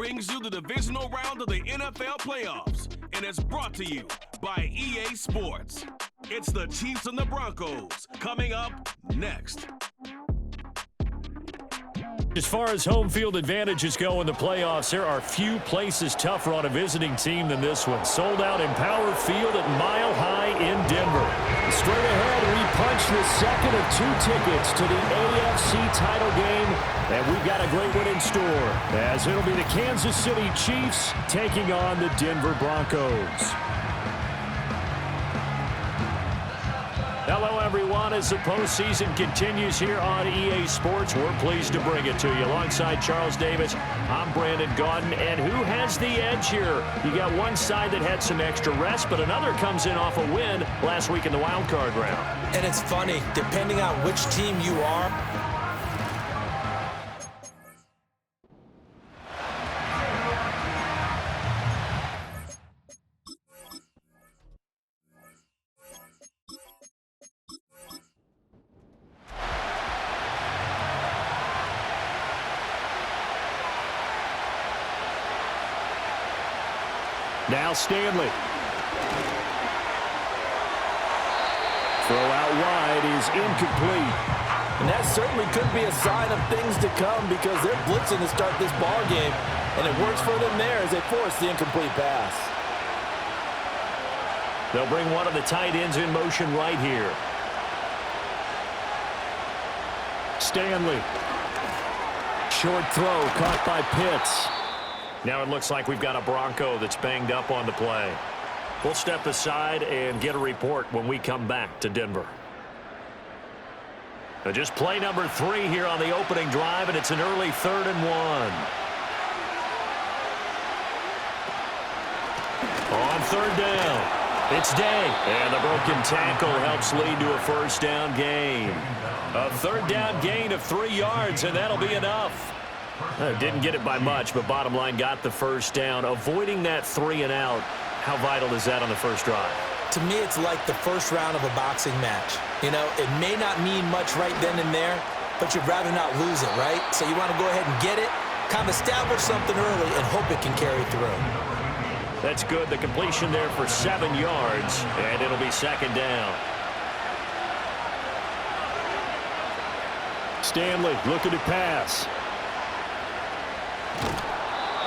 brings you the divisional round of the NFL playoffs, and it's brought to you by EA Sports. It's the Chiefs and the Broncos coming up next. As far as home field advantages go in the playoffs, there are few places tougher on a visiting team than this one. Sold out in Power Field at Mile High in Denver. Straight ahead, we punch the second of 2 tickets to the AFC title game, and we've got a great one in store, as it'll be the Kansas City Chiefs taking on the Denver Broncos. Hello, everyone. As the postseason continues here on EA Sports, we're pleased to bring it to you. Alongside Charles Davis, I'm Brandon Gaudin. And who has the edge here? You got one side that had some extra rest, but another comes in off a win last week in the wild card round. And it's funny, depending on which team you are, Now Stanley. Throw out wide is incomplete. and that certainly could be a sign of things to come because they're blitzing to start this ball game, and it works for them there as they force the incomplete pass. They'll bring one of the tight ends in motion right here. Stanley. Short throw caught by Pitts. Now it looks like we've got a Bronco that's banged up on the play. We'll step aside and get a report when we come back to Denver. Now just play number 3 here on the opening drive, and it's an early 3rd and 1. On 3rd down, it's Day. And the broken tackle helps lead to a first down gain. A 3rd down gain of 3 yards, and that'll be enough. Didn't get it by much, but bottom line got the first down. Avoiding that 3 and out, how vital is that on the first drive? To me, it's like the first round of a boxing match. You know, it may not mean much right then and there, but you'd rather not lose it, right? So you want to go ahead and get it, kind of establish something early, and hope it can carry through. That's good. The completion there for 7 yards, and it'll be 2nd down. Stanley looking to pass.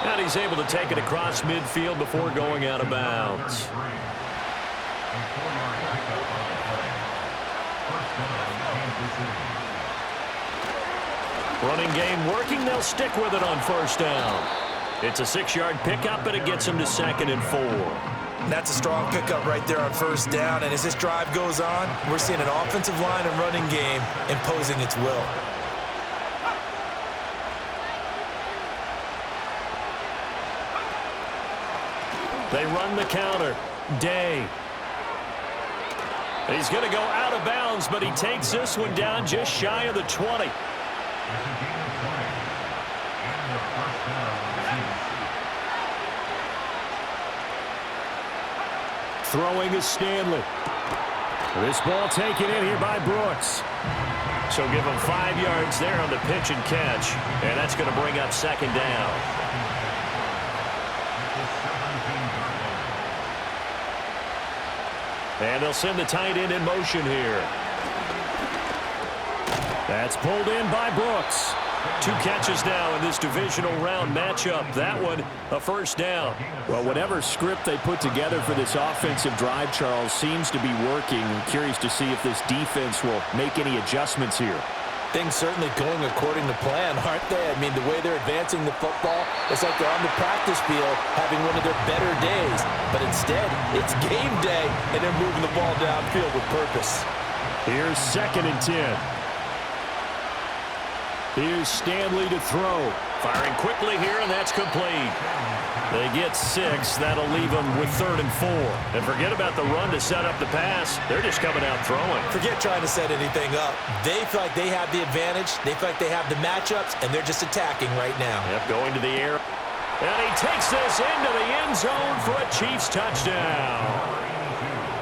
And he's able to take it across midfield before going out of bounds. Running game working. They'll stick with it on first down. It's a 6-yard pickup, but it gets him to 2nd and 4. That's a strong pickup right there on first down. And as this drive goes on, we're seeing an offensive line and running game imposing its will. They run the counter. Day. He's going to go out of bounds, but he takes this one down just shy of the 20. Throwing is Stanley. This ball taken in here by Brooks. So give him 5 yards there on the pitch and catch, and that's going to bring up 2nd down. And they'll send the tight end in motion here. That's pulled in by Brooks. 2 catches now in this divisional round matchup. That one, a first down. Well, whatever script they put together for this offensive drive, Charles, seems to be working. I'm curious to see if this defense will make any adjustments here. Things certainly going according to plan, aren't they? I mean, the way they're advancing the football, it's like they're on the practice field having one of their better days. But instead, it's game day, and they're moving the ball downfield with purpose. Here's 2nd and 10. Here's Stanley to throw. Firing quickly here, and that's complete. They get 6. That'll leave them with 3rd and 4. And forget about the run to set up the pass. They're just coming out throwing. Forget trying to set anything up. They feel like they have the advantage. They feel like they have the matchups, and they're just attacking right now. Yep, going to the air. And he takes this into the end zone for a Chiefs touchdown.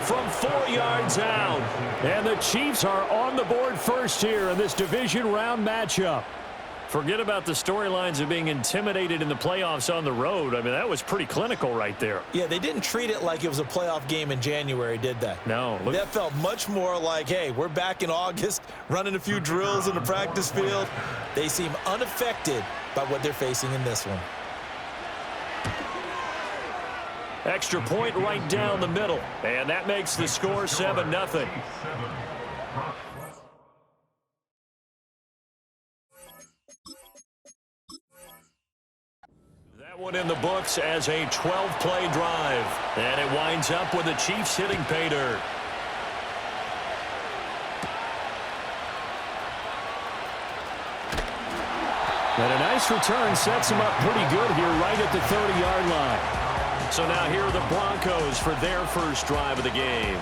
From 4 yards out. And the Chiefs are on the board first here in this division round matchup. Forget about the storylines of being intimidated in the playoffs on the road. I mean, that was pretty clinical right there. Yeah, they didn't treat it like it was a playoff game in January, did they? No. That felt much more like, hey, we're back in August, running a few drills in the practice field. They seem unaffected by what they're facing in this one. Extra point right down the middle. And that makes the score 7-0. One in the books as a 12-play drive. And it winds up with the Chiefs hitting pay dirt. And a nice return sets him up pretty good here right at the 30-yard line. So now here are the Broncos for their first drive of the game.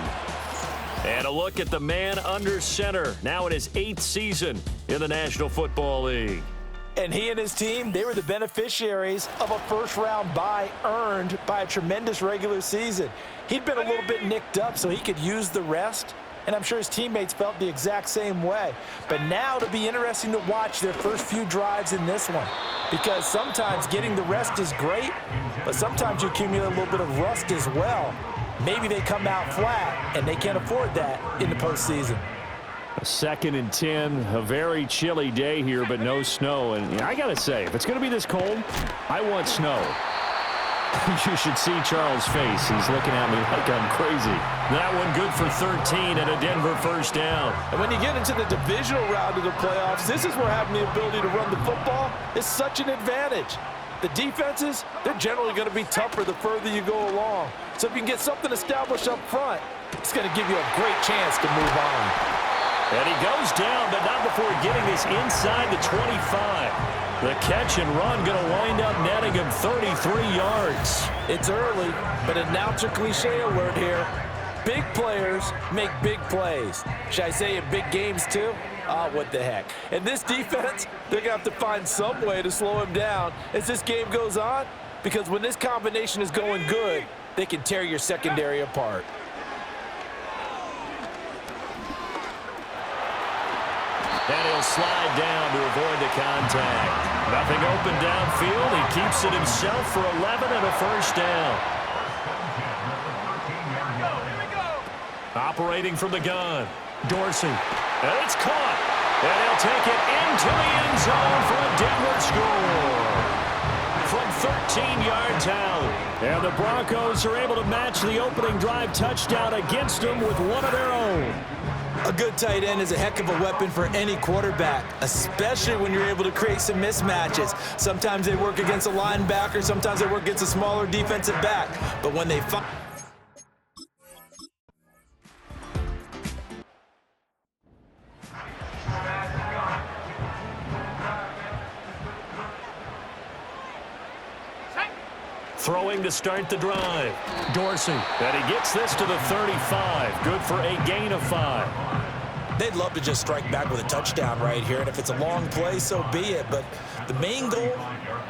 And a look at the man under center, now in his 8th season in the National Football League. And he and his team, they were the beneficiaries of a first-round bye earned by a tremendous regular season. He'd been a little bit nicked up, so he could use the rest. And I'm sure his teammates felt the exact same way. But now it'll be interesting to watch their first few drives in this one. Because sometimes getting the rest is great, but sometimes you accumulate a little bit of rust as well. Maybe they come out flat, and they can't afford that in the postseason. 2nd and 10, a very chilly day here, but no snow. And I got to say, if it's going to be this cold, I want snow. You should see Charles' face. He's looking at me like I'm crazy. That one good for 13 and a Denver first down. And when you get into the divisional round of the playoffs, this is where having the ability to run the football is such an advantage. The defenses, they're generally going to be tougher the further you go along. So if you can get something established up front, it's going to give you a great chance to move on. And he goes down, but not before getting this inside the 25. The catch and run going to wind up netting him 33 yards. It's early, but announcer cliche alert here. Big players make big plays. Should I say in big games too? What the heck. And this defense, they're going to have to find some way to slow him down as this game goes on, because when this combination is going good, they can tear your secondary apart. And he'll slide down to avoid the contact. Nothing open downfield. He keeps it himself for 11 and a first down. Operating from the gun, Dorsey. And it's caught. And he'll take it into the end zone for a Denver score. From 13 yards out. And the Broncos are able to match the opening drive touchdown against them with one of their own. A good tight end is a heck of a weapon for any quarterback, especially when you're able to create some mismatches. Sometimes they work against a linebacker, sometimes they work against a smaller defensive back. But when they find throwing to start the drive, Dorsey. And he gets this to the 35. Good for a gain of 5. they'd love to just strike back with a touchdown right here. And if it's a long play, so be it. But the main goal,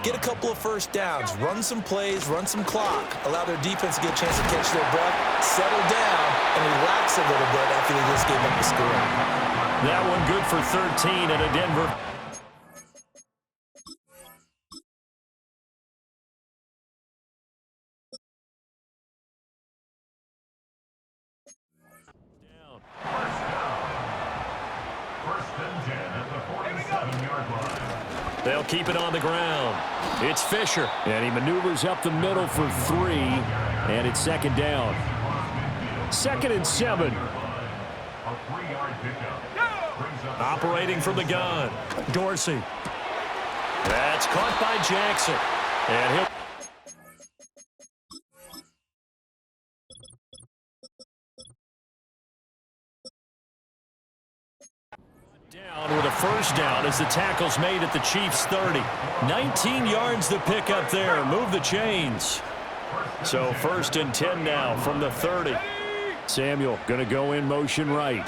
get a couple of first downs, run some plays, run some clock, allow their defense to get a chance to catch their breath, settle down, and relax a little bit after they just gave up the score. That one good for 13 at a Denver. They'll keep it on the ground. It's Fisher, and he maneuvers up the middle for 3, and it's second down. 2nd and 7. Operating from the gun, Dorsey. That's caught by Jackson, and he'll down with a first down as the tackle's made at the Chiefs' 30. 19 yards to pick up there. Move the chains. So 1st and 10 now from the 30. Samuel going to go in motion right.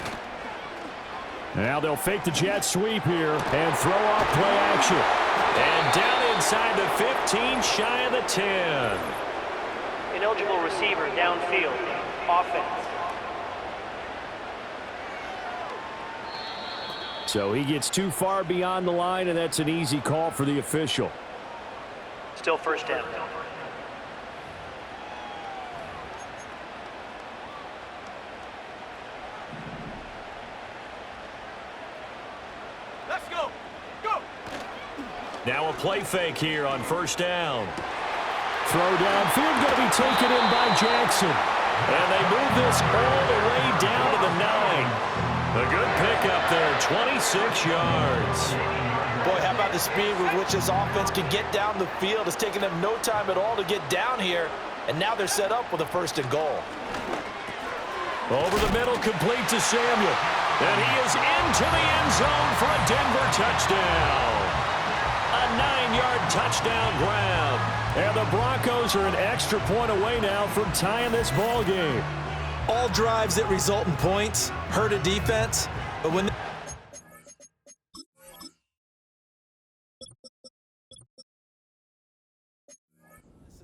Now they'll fake the jet sweep here and throw off play action. And down inside the 15, shy of the 10. Ineligible receiver downfield. Offense. So he gets too far beyond the line, and that's an easy call for the official. Still first down. Let's go. Go. Now a play fake here on first down. Throw downfield going to be taken in by Jackson. And they move this all the way down to the 9. A good pickup there, 26 yards. Boy, how about the speed with which this offense can get down the field? It's taken them no time at all to get down here, and now they're set up with a 1st and goal. Over the middle, complete to Samuel. And he is into the end zone for a Denver touchdown. A 9-yard touchdown grab. And the Broncos are an extra point away now from tying this ball game. All drives that result in points hurt a defense, but when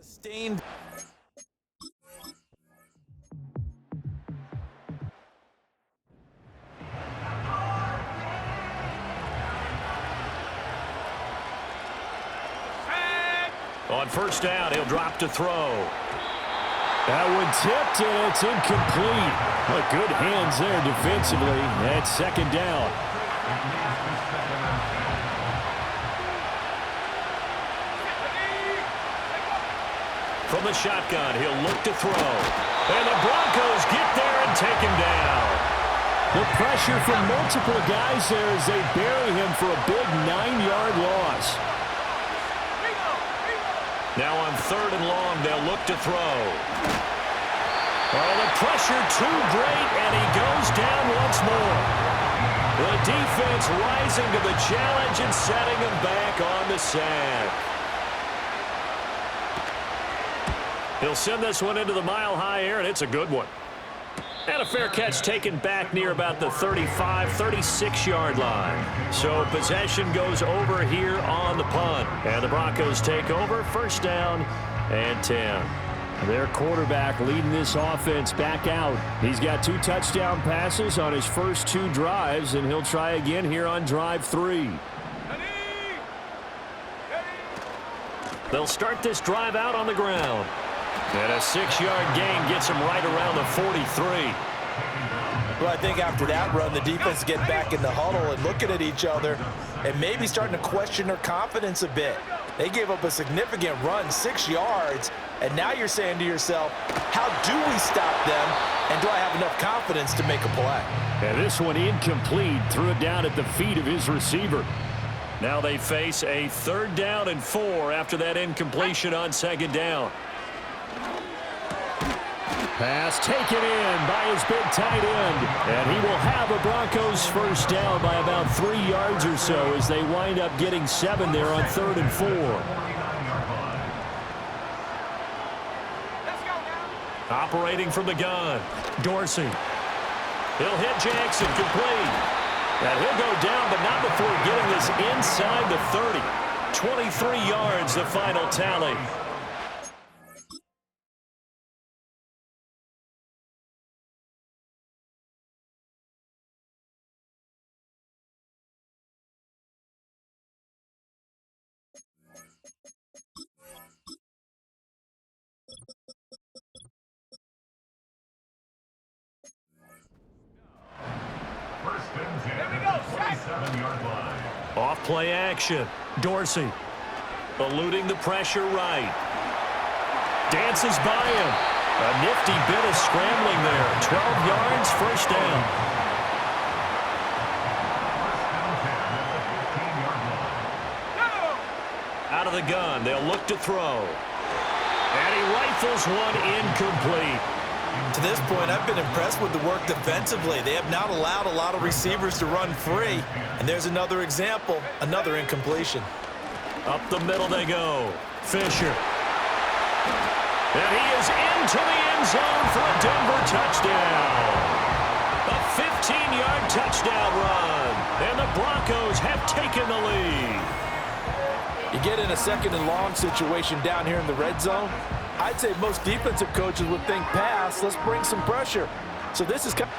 sustained on first down, he'll drop to throw. That one tipped, and it's incomplete. But good hands there defensively. And 2nd down. From the shotgun, he'll look to throw. And the Broncos get there and take him down. The pressure from multiple guys there as they bury him for a big 9-yard loss. Now on 3rd and long, they'll look to throw. Oh, the pressure too great, and he goes down once more. The defense rising to the challenge and setting him back on the sack. He'll send this one into the mile-high air, and it's a good one. And a fair catch taken back near about the 35, 36-yard line. So possession goes over here on the punt. And the Broncos take over, 1st down and 10. Their quarterback leading this offense back out. He's got 2 touchdown passes on his first 2 drives, and he'll try again here on drive 3. They'll start this drive out on the ground. And a 6-yard gain gets him right around the 43. Well, I think after that run, the defense get back in the huddle and looking at each other and maybe starting to question their confidence a bit. They gave up a significant run, 6 yards, and now you're saying to yourself, how do we stop them, and do I have enough confidence to make a play? And this one incomplete, threw it down at the feet of his receiver. Now they face a 3rd down and 4 after that incompletion on 2nd down. Pass taken in by his big tight end. And he will have the Broncos 1st down by about 3 yards or so as they wind up getting 7 there on 3rd and 4. Operating from the gun, Dorsey. He'll hit Jackson, complete. And he'll go down, but not before getting this inside the 30. 23 yards, the final tally. Off play action. Dorsey eluding the pressure right. Dances by him. A nifty bit of scrambling there. 12 yards, 1st down. Out of the gun, they'll look to throw. And he rifles one incomplete. To this point, I've been impressed with the work defensively. They have not allowed a lot of receivers to run free. And there's another example, another incompletion. Up the middle they go. Fisher. And he is into the end zone for a Denver touchdown. A 15-yard touchdown run. And the Broncos have taken the lead. You get in a 2nd and long situation down here in the red zone, I'd say most defensive coaches would think pass, let's bring some pressure. So this is kind of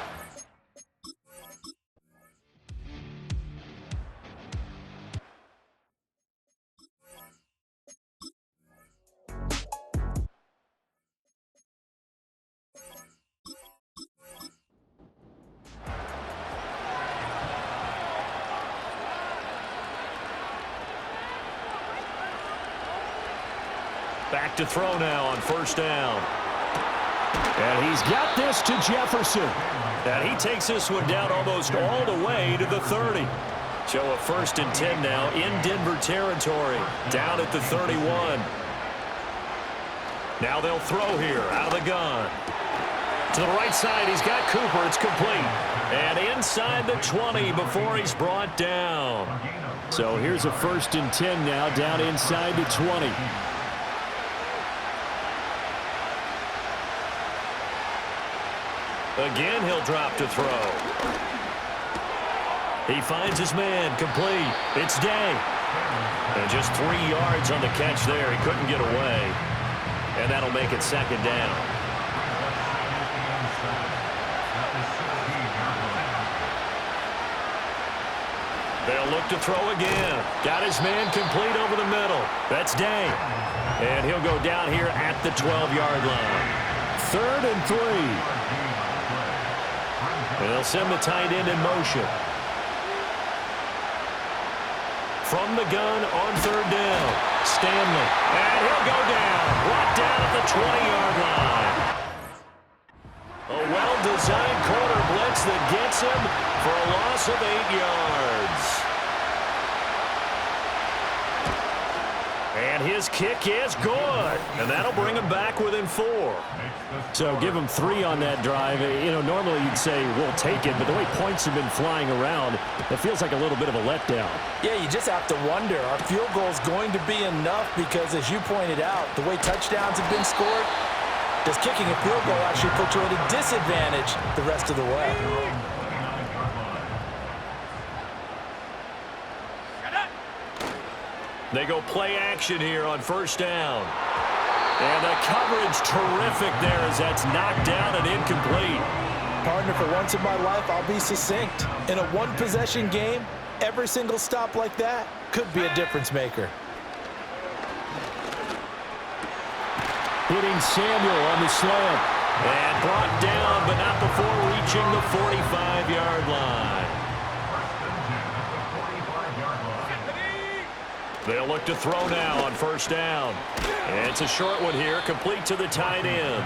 Back to throw now on first down. And he's got this to Jefferson. And he takes this one down almost all the way to the 30. So a 1st and 10 now in Denver territory, down at the 31. Now they'll throw here out of the gun. To the right side, he's got Cooper. It's complete. And inside the 20 before he's brought down. So here's a 1st and 10 now, down inside the 20. Again, he'll drop to throw. He finds his man, complete. It's Day. And just 3 yards on the catch there. He couldn't get away. And that'll make it 2nd down. They'll look to throw again. Got his man complete over the middle. That's Day. And he'll go down here at the 12-yard line. 3rd and 3. And they'll send the tight end in motion. From the gun on 3rd down, Stanley. And he'll go down. Brought down at the 20-yard line. A well-designed corner blitz that gets him for a loss of 8 yards. And his kick is good. And that'll bring him back within 4. So give him 3 on that drive. You know, normally you'd say we'll take it, but the way points have been flying around, it feels like a little bit of a letdown. Yeah, you just have to wonder, are field goals going to be enough? Because as you pointed out, the way touchdowns have been scored, does kicking a field goal actually put you at a disadvantage the rest of the way? They go play action here on 1st down. And the coverage terrific there as that's knocked down and incomplete. Partner, for once in my life, I'll be succinct. In a one-possession game, every single stop like that could be a difference maker. Hitting Samuel on the slant. And brought down, but not before reaching the 45-yard line. They'll look to throw now on 1st down. And it's a short one here, complete to the tight end.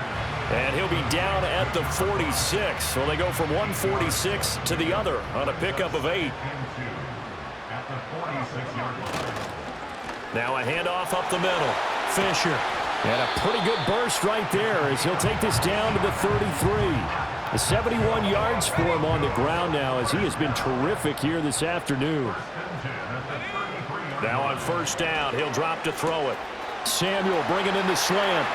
And he'll be down at the 46. So they go from one 46 to the other on a pickup of 8. Now a handoff up the middle. Fisher. And a pretty good burst right there as he'll take this down to the 33. 71 yards for him on the ground now as he has been terrific here this afternoon. Now on 1st down, he'll drop to throw it. Samuel bringing in the slant.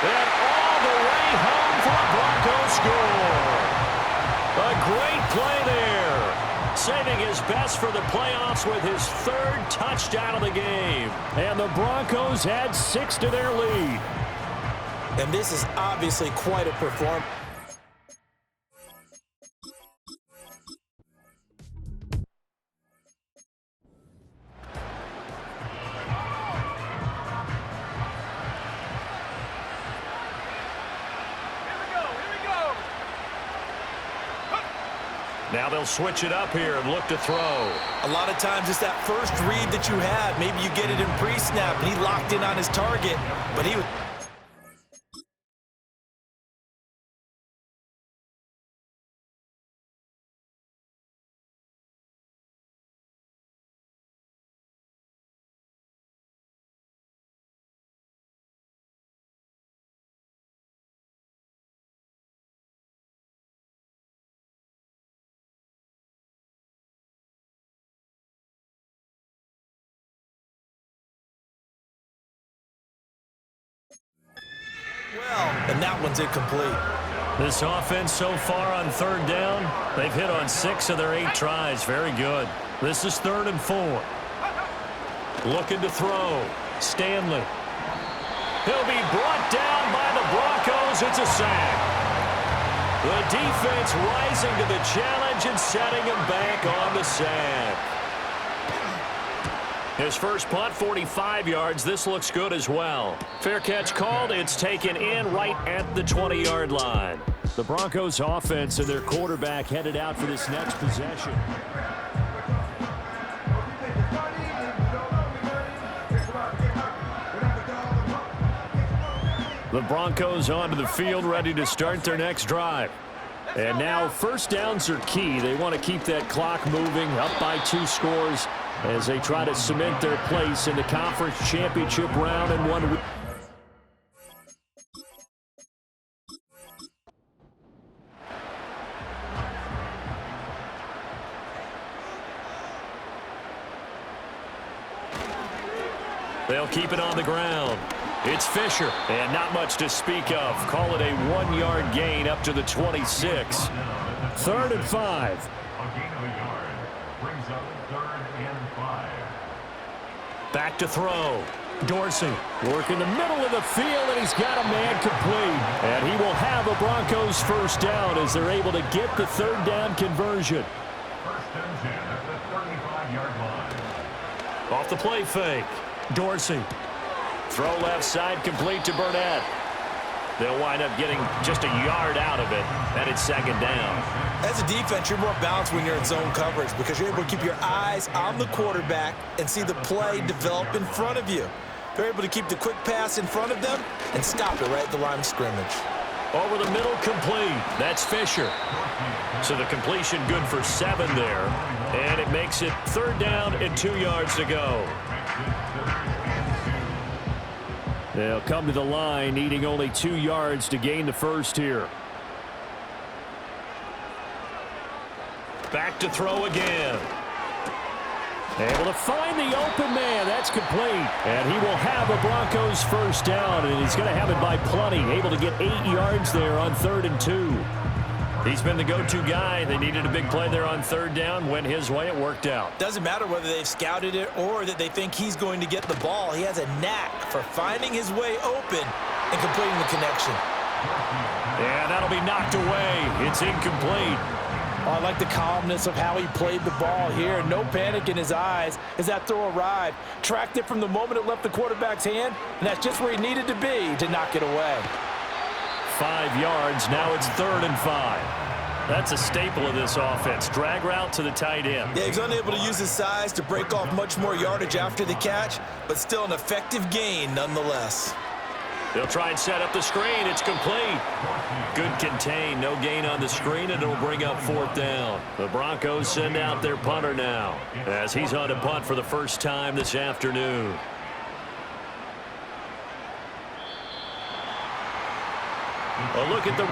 And all the way home for a Broncos score. A great play there. Saving his best for the playoffs with his 3rd touchdown of the game. And the Broncos add 6 to their lead. And this is obviously quite a performance. Now they'll switch it up here and look to throw. A lot of times it's that first read that you have. Maybe you get it in pre-snap, and he locked in on his target, but he was... And that one's incomplete. This offense so far on 3rd down, they've hit on 6 of their 8 tries. Very good. This is 3rd and 4. Looking to throw. Stanley. He'll be brought down by the Broncos. It's a sack. The defense rising to the challenge and setting him back on the sack. His first punt, 45 yards. This looks good as well. Fair catch called. It's taken in right at the 20-yard line. The Broncos offense and their quarterback headed out for this next possession. The Broncos onto the field, ready to start their next drive. And now first downs are key. They want to keep that clock moving, up by 2 scores as they try to cement their place in the conference championship round in 1 week. They'll keep it on the ground. It's Fisher, and not much to speak of. Call it a 1-yard gain up to the 26. 3rd and 5. A gain of a yard brings up 3rd and 5. Back to throw. Dorsey working the middle of the field, and he's got a man complete. And he will have a Broncos first down as they're able to get the 3rd down conversion. 1st and 10 at the 35-yard line. Off the play fake. Dorsey. Throw left side complete to Burnett. They'll wind up getting just a yard out of it, and it's 2nd down. As a defense, you're more balanced when you're in zone coverage because you're able to keep your eyes on the quarterback and see the play develop in front of you. They're able to keep the quick pass in front of them and stop it right at the line of scrimmage. Over the middle, complete. That's Fisher. So the completion good for 7 there, and it makes it 3rd down and 2 yards to go. They'll come to the line, needing only 2 yards to gain the first here. Back to throw again. Able to find the open man. That's complete. And he will have a Broncos first down, and he's going to have it by plenty. Able to get 8 yards there on 3rd and 2. He's been the go-to guy. They needed a big play there on 3rd down. Went his way. It worked out. Doesn't matter whether they've scouted it or that they think he's going to get the ball. He has a knack for finding his way open and completing the connection. And that'll be knocked away. It's incomplete. Oh, I like the calmness of how he played the ball here. No panic in his eyes as that throw arrived. Tracked it from the moment it left the quarterback's hand, and that's just where he needed to be to knock it away. 5 yards. Now it's 3rd and 5. That's a staple of this offense. Drag route to the tight end. Yeah, he's unable to use his size to break off much more yardage after the catch, but still an effective gain nonetheless. They'll try and set up the screen. It's complete. Good contain. No gain on the screen, and it'll bring up 4th down. The Broncos send out their punter now as he's on to punt for the first time this afternoon. A look at the...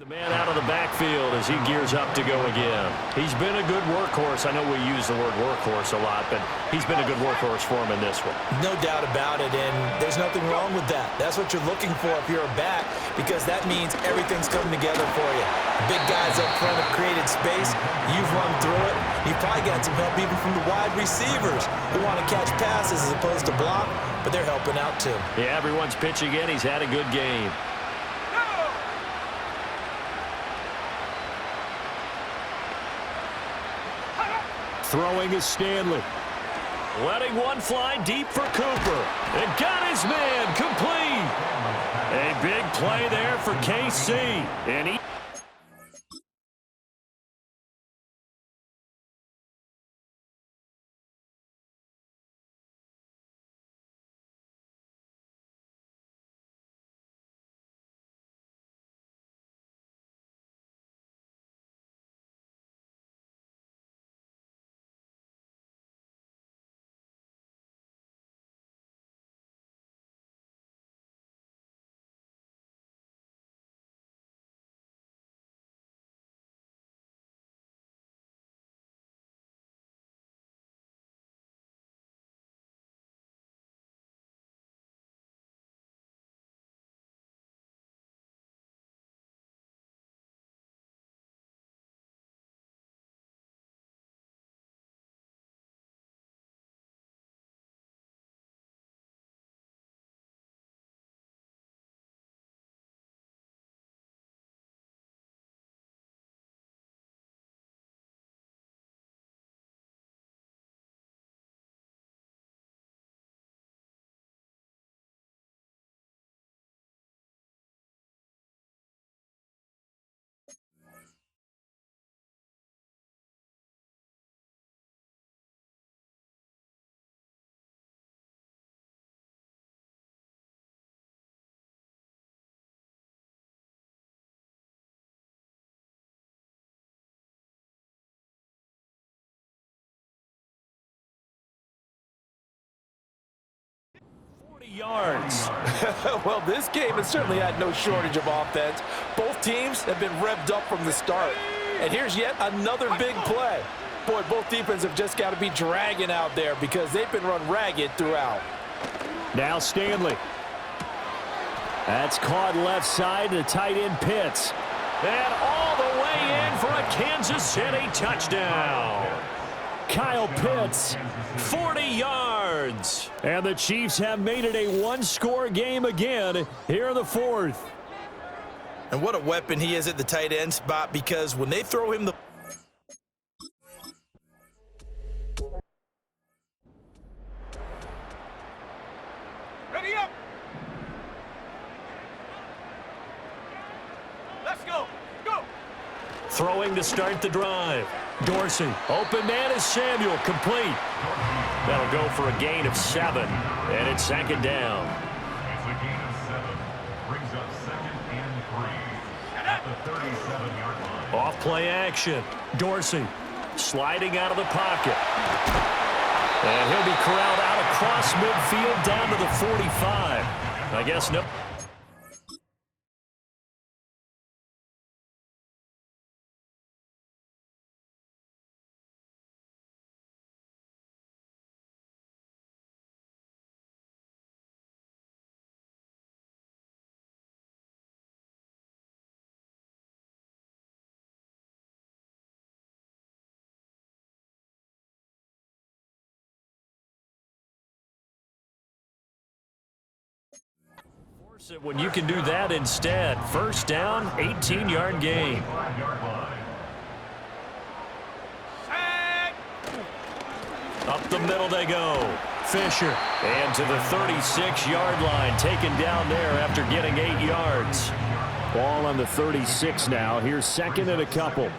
The man out of the backfield as he gears up to go again. He's been a good workhorse. I know we use the word workhorse a lot, but he's been a good workhorse for him in this one. No doubt about it, and there's nothing wrong with that. That's what you're looking for if you're a back, because that means everything's coming together for you. Big guys up front have created space. You've run through it. You've probably got some help even from the wide receivers who want to catch passes as opposed to block, but they're helping out too. Yeah, everyone's pitching in. He's had a good game. Throwing is Stanley. Letting one fly deep for Cooper. And got his man complete. A big play there for KC. And he yards. Well, this game has certainly had no shortage of offense. Both teams have been revved up from the start. And here's yet another big play. Boy, both defenses have just got to be dragging out there because they've been run ragged throughout. Now Stanley. That's caught left side to tight end Pitts. And all the way in for a Kansas City touchdown. Kyle Pitts. 40 yards. And the Chiefs have made it a one-score game again here in the fourth. And what a weapon he is at the tight end spot, because when they throw him the Ready up. Let's go. Go. Throwing to start the drive. Dorsey. Open man is Samuel. Complete. That'll go for a gain of 7. And it's second down. It's a gain of 7. Brings up 2nd and 3 at the 37-yard line. Off play action. Dorsey sliding out of the pocket. And he'll be corralled out across midfield down to the 45. I guess no. When you can do that instead. First down, 18-yard gain. 5-yard line. Up the middle they go. Fisher. And to the 36-yard line. Taken down there after getting 8 yards. Ball on the 36 now. Here's second and a couple.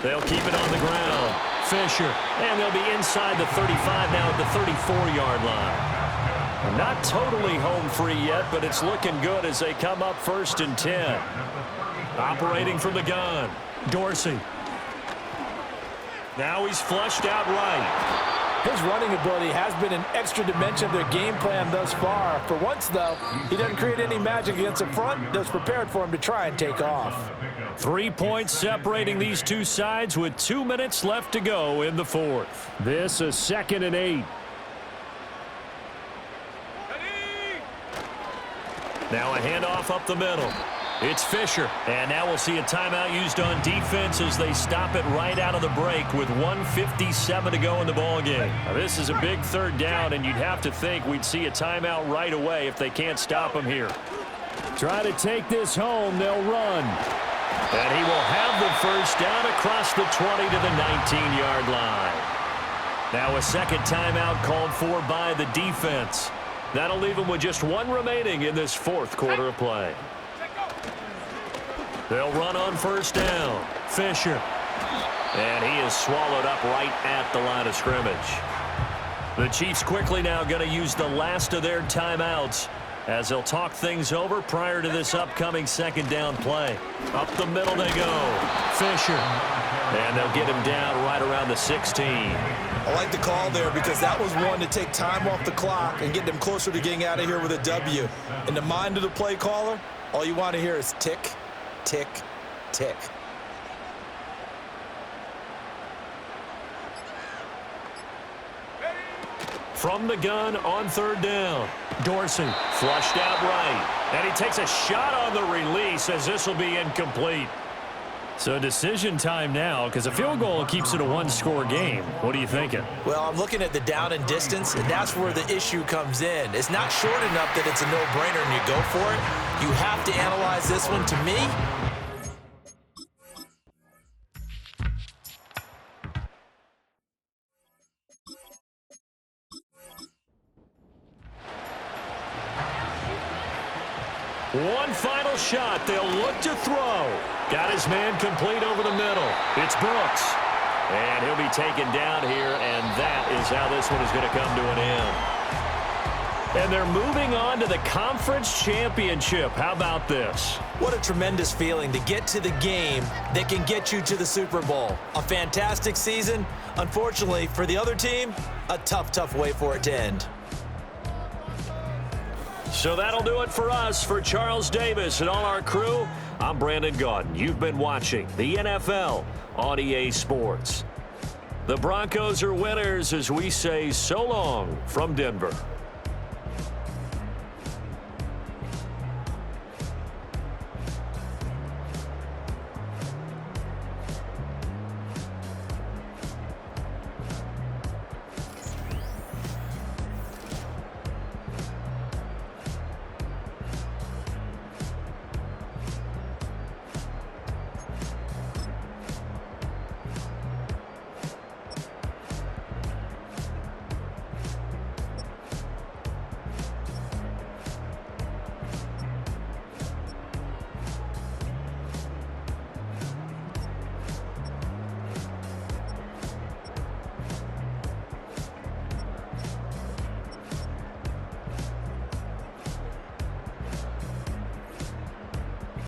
They'll keep it on the ground. Fisher. And they'll be inside the 35 now at the 34-yard line. Not totally home free yet, but it's looking good as they come up 1st and 10. Operating from the gun. Dorsey. Now he's flushed out right. His running ability has been an extra dimension of their game plan thus far. For once, though, he doesn't create any magic against the front that's prepared for him to try and take off. 3 points separating these two sides with 2 minutes left to go in the fourth. This is 2nd and 8. Now a handoff up the middle. It's Fisher. And now we'll see a timeout used on defense as they stop it right out of the break with 1:57 to go in the ballgame. Now this is a big third down, and you'd have to think we'd see a timeout right away if they can't stop him here. Try to take this home. They'll run. And he will have the first down across the 20 to the 19-yard line. Now a second timeout called for by the defense. That'll leave them with just 1 remaining in this fourth quarter of play. They'll run on first down. Fisher. And he is swallowed up right at the line of scrimmage. The Chiefs quickly now going to use the last of their timeouts as they'll talk things over prior to this upcoming second down play. Up the middle they go. Fisher. And they'll get him down right around the 16. I like the call there because that was one to take time off the clock and get them closer to getting out of here with a W. In the mind of the play caller, all you want to hear is tick, tick, tick. From the gun on third down. Dorsey flushed out right. And he takes a shot on the release as this will be incomplete. So decision time now because a field goal keeps it a one-score game. What are you thinking? Well, I'm looking at the down and distance, and that's where the issue comes in. It's not short enough that it's a no-brainer and you go for it. You have to analyze this one, to me. One final shot. They'll look to throw. Got his man complete over the middle. It's Brooks. And he'll be taken down here, and that is how this one is going to come to an end. And they're moving on to the conference championship. How about this? What a tremendous feeling to get to the game that can get you to the Super Bowl. A fantastic season. Unfortunately, for the other team, a tough, tough way for it to end. So that'll do it for us. For Charles Davis and all our crew, I'm Brandon Gaudin. You've been watching the NFL on EA Sports. The Broncos are winners as we say so long from Denver.